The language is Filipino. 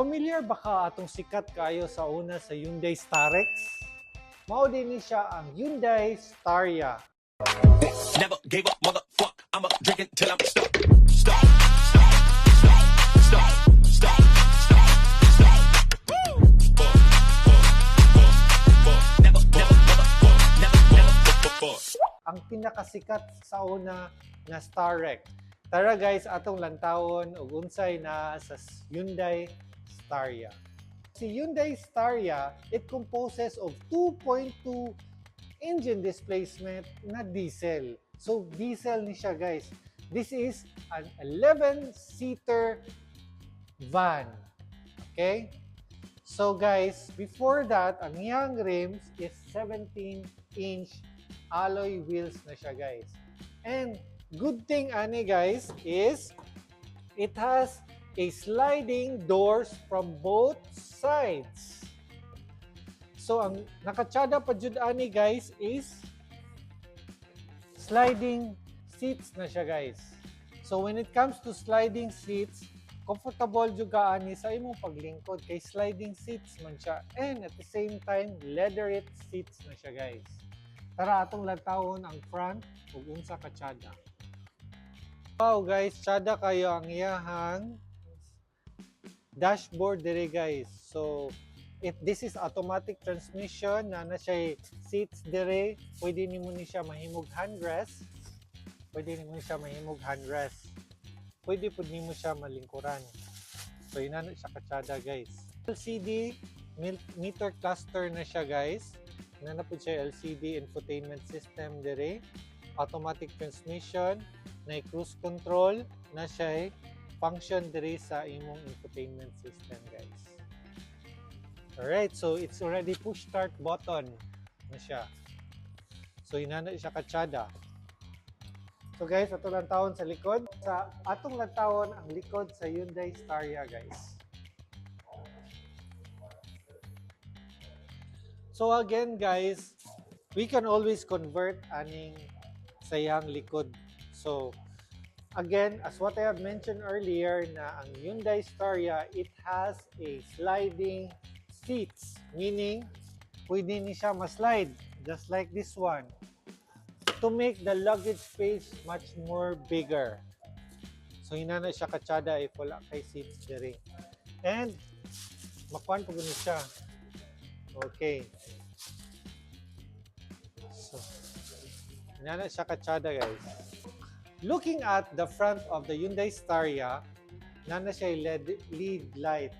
Familiar ba ka atong sikat kayo sa una sa Hyundai Starex? Mao din ni siya ang Hyundai Staria. Never gave up, motherfuck. I'ma drink it till I'm stuck. Ang pinakasikat sa una na Starex. Tara guys, atong lantawon ug unsay na sa Hyundai Staria. Si Hyundai Staria, it composes of 2.2 engine displacement na diesel. So diesel ni siya guys. This is an 11-seater van. Okay? So guys, before that, ang iyang rims is 17-inch alloy wheels na siya guys. And good thing ani guys is it has a sliding doors from both sides. So ang nakatsada pa jud ani guys is sliding seats na siya guys. So when it comes to sliding seats, comfortable jud ka ani sa imong paglingkod kay sliding seats man siya. And at the same time, leatherette seats na siya guys. Tara atong lantawon ang front ug unsa ka tsada. Wow guys, tsada kayo ang iyahang dashboard dire guys. So if this is automatic transmission na siya seats dire, pwede nimo ni siya mahimog handrest. Pwede pud nimo siya malingkuran. So ina na siya katsada guys. LCD meter cluster na siya guys. Na pud siya LCD infotainment system dire. Automatic transmission, na cruise control na siya function diri sa imong infotainment system guys. Alright, so it's already push start button na siya. So inana siya katsada. So guys, ato lang tawon sa likod. Sa atong lang tawon ang likod sa Hyundai Staria guys. So again guys, we can always convert aning sayang likod. So again, as what I have mentioned earlier na ang Hyundai Staria, it has a sliding seats, meaning pwede ni siya ma-slide just like this one to make the luggage space much more bigger. So hinana siya katsada if wala kay seats diri. And makuan po gani siya. Okay. So hinana siya katsada guys. Looking at the front of the Hyundai Staria, nana siya LED light.